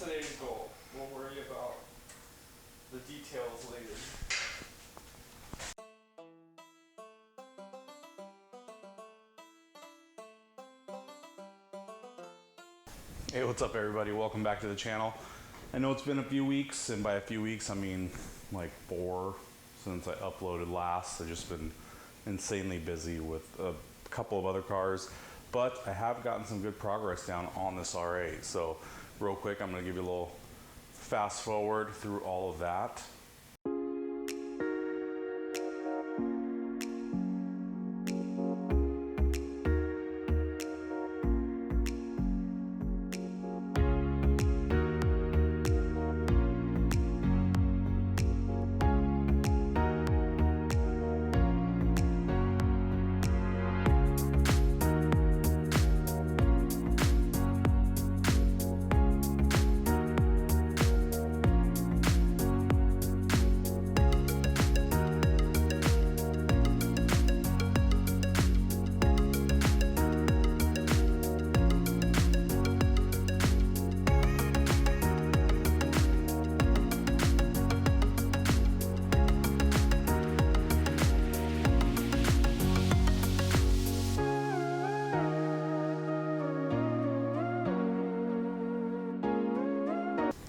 today's goal. We'll worry about the details later. Hey, what's up everybody? Welcome back to the channel. I know it's been a few weeks, and by a few weeks I mean like 4 since I uploaded last. I've just been insanely busy with a couple of other cars, but I have gotten some good progress down on this R8. So real quick, I'm gonna give you a little fast forward through all of that.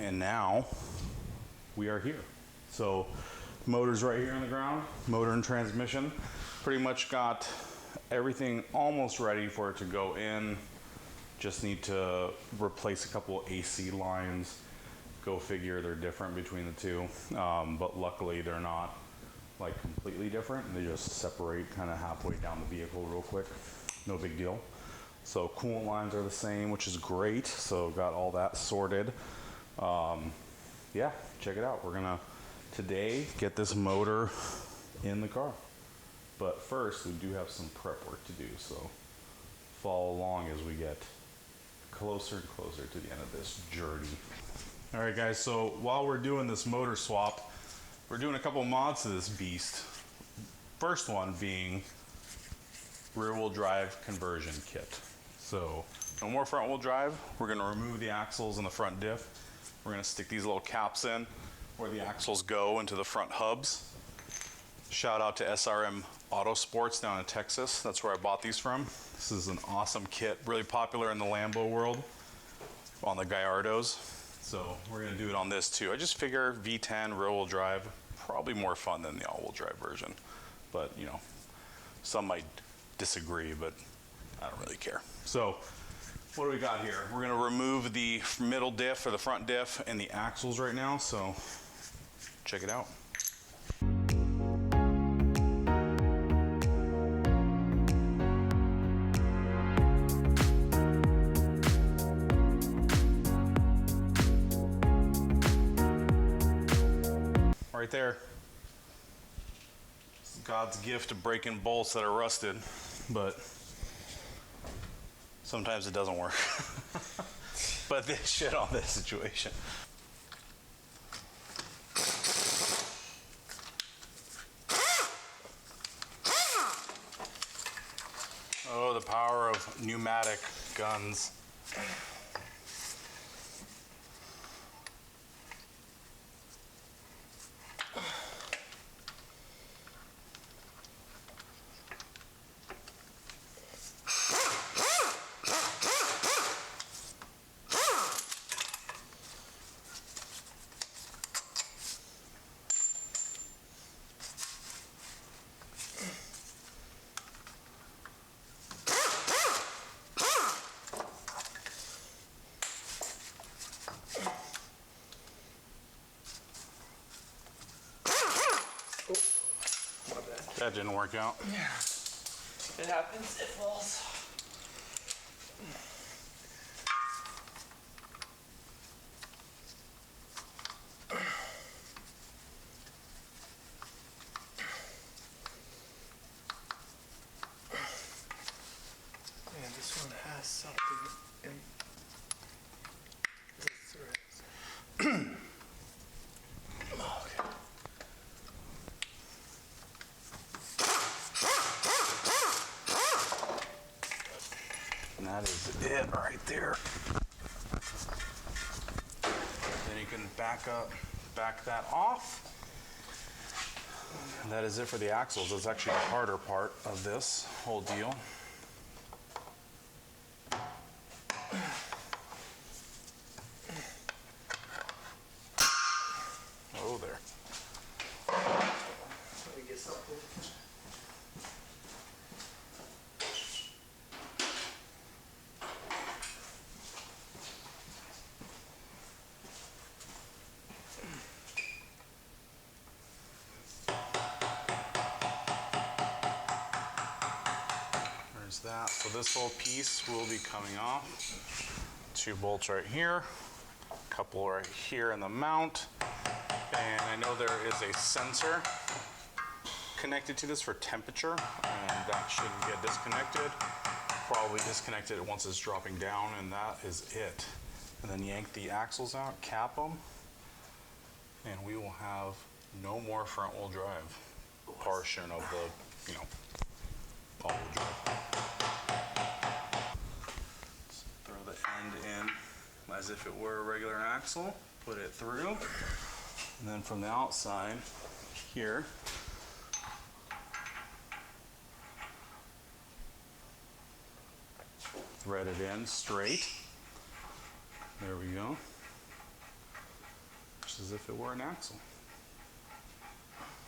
And now we are here. So motor's right here on the ground, motor and transmission. Pretty much got everything almost ready for it to go in. Just need to replace a couple of AC lines. Go figure, they're different between the two. But luckily they're not like completely different. They just separate kind of halfway down the vehicle real quick. No big deal. So coolant lines are the same, which is great. So got all that sorted. Yeah, check it out. We're gonna today get this motor in the car, but first we do have some prep work to do, so follow along as we get closer and closer to the end of this journey. All right guys, so while we're doing this motor swap, we're doing a couple mods to this beast. First one being rear wheel drive conversion kit. So no more front wheel drive. We're gonna remove the axles in the front diff. We're gonna stick these little caps in where the axles go into the front hubs. Shout out to SRM Auto Sports down in Texas. That's where I bought these from. This is an awesome kit, really popular in the Lambo world, on the Gallardos. So we're gonna do it on this too. I just figure V10 rear wheel drive, probably more fun than the all wheel drive version. But you know, some might disagree, but I don't really care. So what do we got here? We're gonna remove the middle diff or the front diff and the axles right now, so check it out. Right there. It's God's gift of breaking bolts that are rusted, but sometimes it doesn't work. But this shit on this situation. Oh, the power of pneumatic guns. That didn't work out. Yeah. It happens, it falls. Man, this one has something in this thread. Okay. And that is it right there. back that off. And that is it for the axles. That's actually the harder part of this whole deal. Oh, there. Let me get something. There's that. So this whole piece will be coming off. 2 bolts right here, a couple right here in the mount. And I know there is a sensor connected to this for temperature, and that shouldn't get disconnected. Probably disconnect it once it's dropping down, and that is it. And then yank the axles out, cap them, and we will have no more front wheel drive portion of the, all wheel drive. So throw the end in as if it were a regular axle, put it through, and then from the outside here, thread it in straight. There we go. Just as if it were an axle.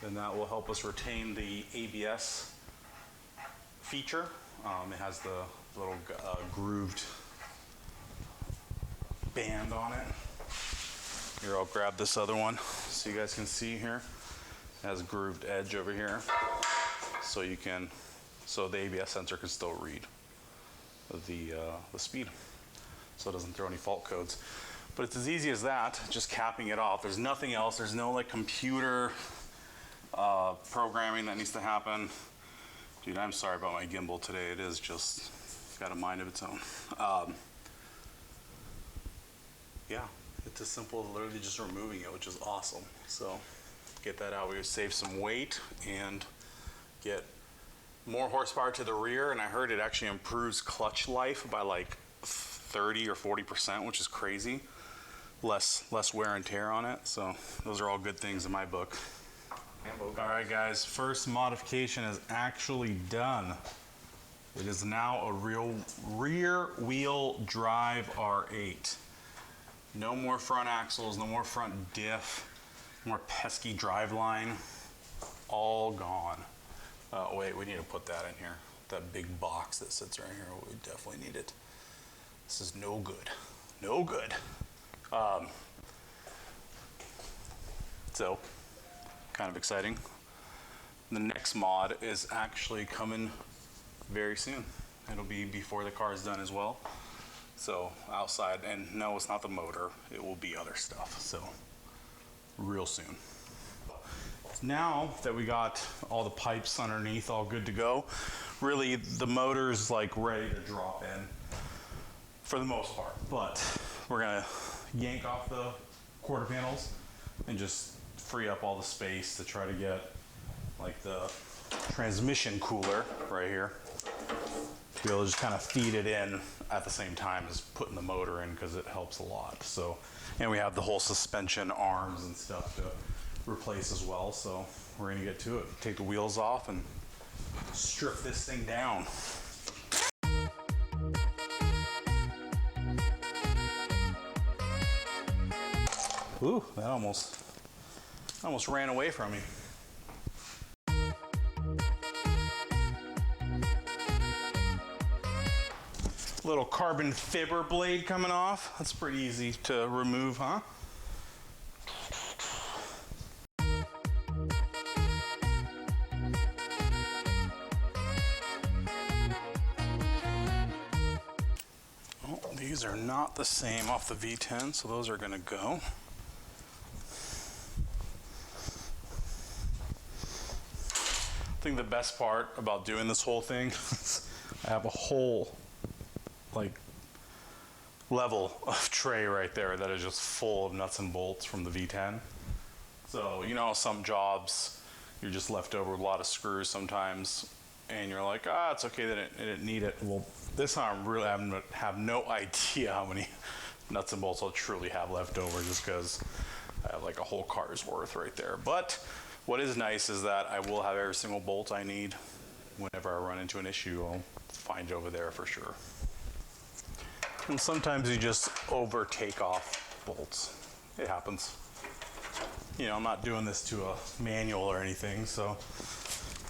Then that will help us retain the ABS feature. It has the little grooved band on it. Here, I'll grab this other one so you guys can see here. It has a grooved edge over here, so the ABS sensor can still read the speed, so it doesn't throw any fault codes. But it's as easy as that, just capping it off. There's nothing else. There's no like computer programming that needs to happen. Dude, I'm sorry about my gimbal today. It is just got a mind of its own. Yeah, it's as simple as literally just removing it, which is awesome. So get that out. We would save some weight and get more horsepower to the rear, and I heard it actually improves clutch life by like 30 or 40%, which is crazy. Less wear and tear on it. So those are all good things in my book. All right, guys, first modification is actually done. It is now a real rear wheel drive R8. No more front axles, no more front diff, no more pesky driveline. All gone. Wait, we need to put that in here. That big box that sits right here, we definitely need it. This is no good. No good. So, kind of exciting. The next mod is actually coming very soon. It'll be before the car is done as well. So, outside, and no, it's not the motor. It will be other stuff. So, real soon. Now that we got all the pipes underneath all good to go, really the motor's like ready to drop in for the most part. But we're gonna yank off the quarter panels and just free up all the space to try to get like the transmission cooler right here to be able to just kind of feed it in at the same time as putting the motor in, because it helps a lot. So, and we have the whole suspension arms and stuff to replace as well. So we're gonna get to it. Take the wheels off and strip this thing down. Ooh, that almost ran away from me. Little carbon fiber blade coming off. That's pretty easy to remove, huh? Oh, these are not the same off the V10, so those are gonna go. I think the best part about doing this whole thing is I have a whole like level of tray right there that is just full of nuts and bolts from the V10. So, you know, some jobs you're just left over with a lot of screws sometimes, and you're like, it's okay that it didn't need it. Well, this time I really have no idea how many nuts and bolts I'll truly have left over, just because I have like a whole car's worth right there. But what is nice is that I will have every single bolt I need. Whenever I run into an issue, I'll find it over there for sure. And sometimes you just overtake off bolts. It happens. You know, I'm not doing this to a manual or anything, so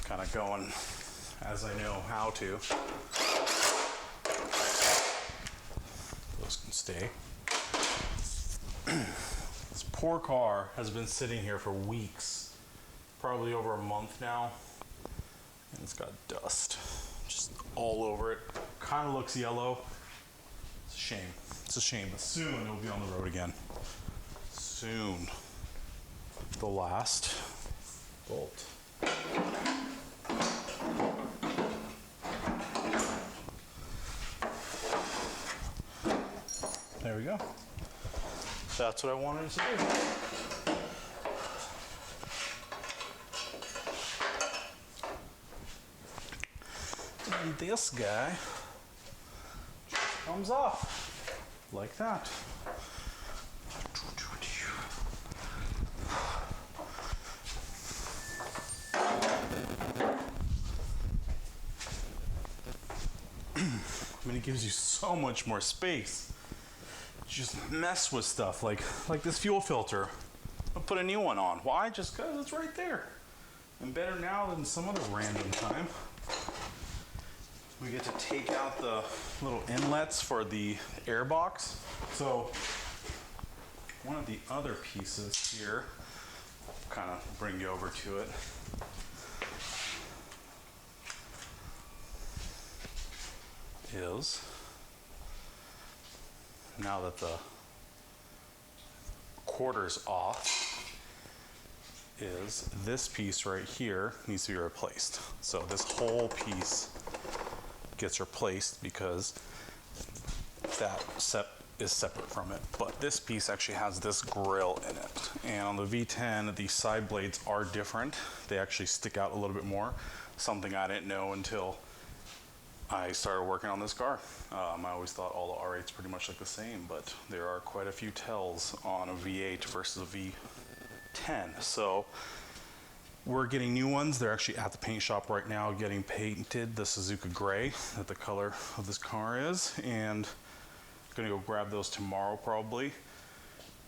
kind of going as I know how to. Those can stay. This poor car has been sitting here for weeks, probably over a month now, and it's got dust just all over it. Kind of looks yellow. It's a shame. It's a shame, but soon it'll be on the road again. Soon. The last bolt. There we go. That's what I wanted to do. And this guy just comes off like that. I mean, it gives you so much more space. Just mess with stuff like this fuel filter. I'll put a new one on. Why? Just because it's right there. And better now than some other random time. We get to take out the little inlets for the air box. So one of the other pieces here, kind of bring you over to it. Is now that the quarter's off, is this piece right here needs to be replaced. So this whole piece gets replaced because that is separate from it. But this piece actually has this grill in it. And on the V10, the side blades are different. They actually stick out a little bit more. Something I didn't know until I started working on this car. I always thought all the R8s pretty much look the same, but there are quite a few tells on a V8 versus a V10. So we're getting new ones. They're actually at the paint shop right now getting painted, the Suzuka Gray, that the color of this car is. And I'm gonna go grab those tomorrow probably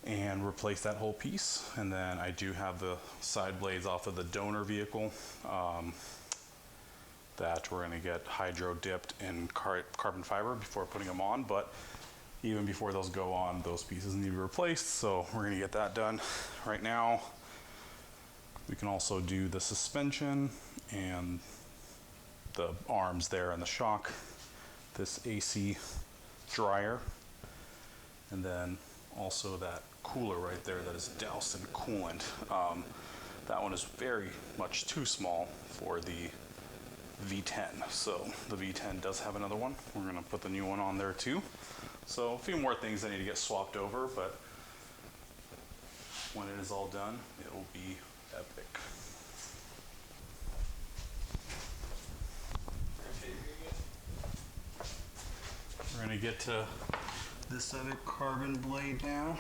and replace that whole piece. And then I do have the side blades off of the donor vehicle. That we're going to get hydro dipped in carbon fiber before putting them on, but even before those go on, those pieces need to be replaced, so we're going to get that done right now. We can also do the suspension and the arms there and the shock, this AC dryer, and then also that cooler right there that is doused in coolant. That one is very much too small for the V10, so the V10 does have another one. We're going to put the new one on there too. So a few more things that need to get swapped over, but when it is all done, it will be epic. We're going to get to this other carbon blade now.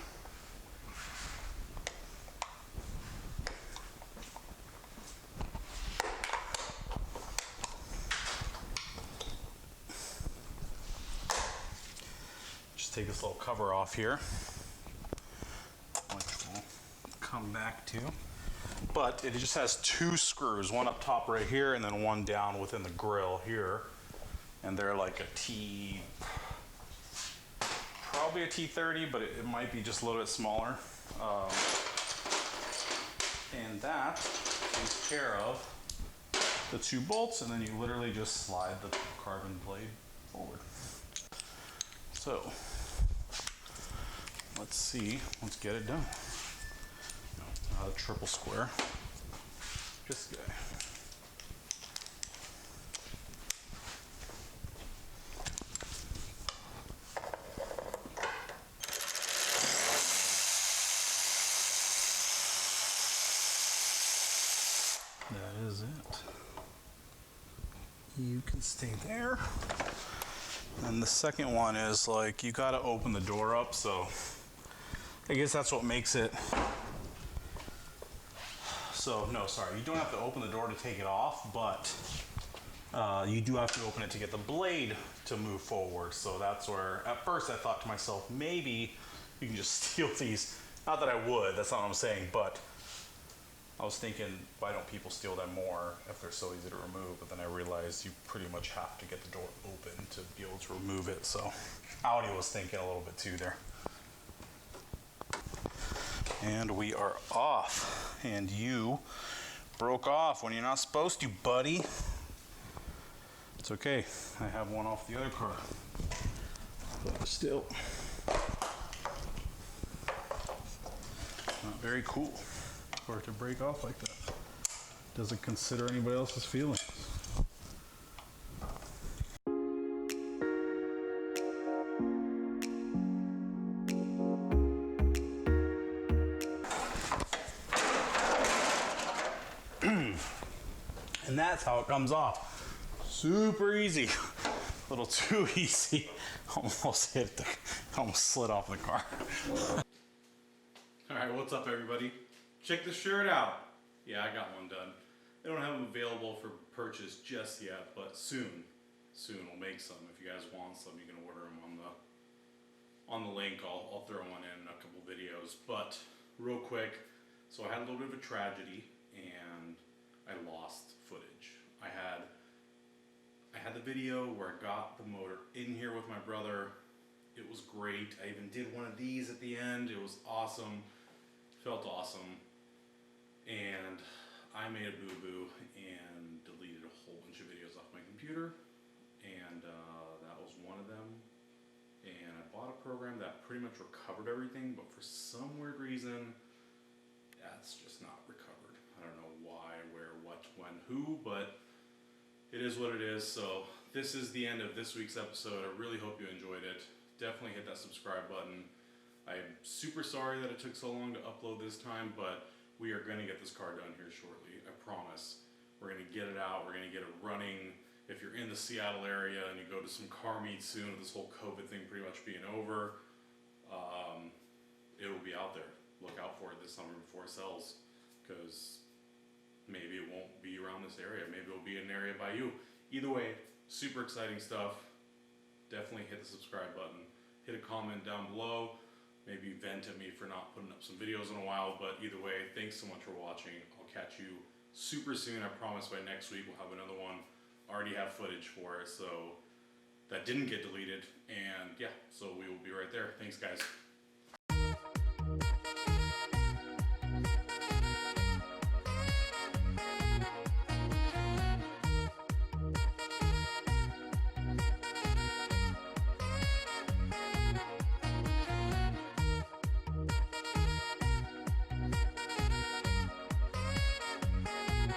Take this little cover off here, which we'll come back to. But it just has two screws, one up top right here and then one down within the grill here. And they're like probably a T30, but it might be just a little bit smaller. And that takes care of the two bolts, and then you literally just slide the carbon blade forward. So let's see, let's get it done. No, not a triple square. This guy. That is it. You can stay there. And the second one is like, you gotta open the door up, so I guess that's what makes it So no, sorry, you don't have to open the door to take it off, but you do have to open it to get the blade to move forward. So that's where, at first I thought to myself, maybe you can just steal these. Not that I would, that's not what I'm saying, but I was thinking, why don't people steal them more if they're so easy to remove? But then I realized you pretty much have to get the door open to be able to remove it. So Audi was thinking a little bit too there. And we are off. And you broke off when you're not supposed to, buddy. It's okay. I have one off the other car. But still, not very cool for it to break off like that. Doesn't consider anybody else's feelings. And that's how it comes off. Super easy. A little too easy. Almost slid off the car. All right, what's up everybody? Check this shirt out. Yeah, I got one done. They don't have them available for purchase just yet, but soon we'll make some. If you guys want some, you can order them on the link. I'll throw one in a couple videos. But real quick, so I had a little bit of a tragedy and I lost footage. I had the video where I got the motor in here with my brother. It was great. I even did one of these at the end. It was awesome. Felt awesome. And I made a boo-boo and deleted a whole bunch of videos off my computer. And that was one of them. And I bought a program that pretty much recovered everything, but for some weird reason, that's just not recovered. I don't know why, where, what, when, who, but it is what it is. So this is the end of this week's episode. I really hope you enjoyed it. Definitely hit that subscribe button. I'm super sorry that it took so long to upload this time, but we are going to get this car done here shortly. I promise. We're going to get it out. We're going to get it running. If you're in the Seattle area and you go to some car meets soon, with this whole COVID thing pretty much being over, it will be out there. Look out for it this summer before it sells, because maybe it won't be around this area. Maybe it'll be in an area by you. Either way, super exciting stuff. Definitely hit the subscribe button. Hit a comment down below. Maybe vent at me for not putting up some videos in a while, but either way, thanks so much for watching. I'll catch you super soon. I promise by next week we'll have another one. Already have footage for it, so that didn't get deleted. And yeah, so we will be right there. Thanks guys.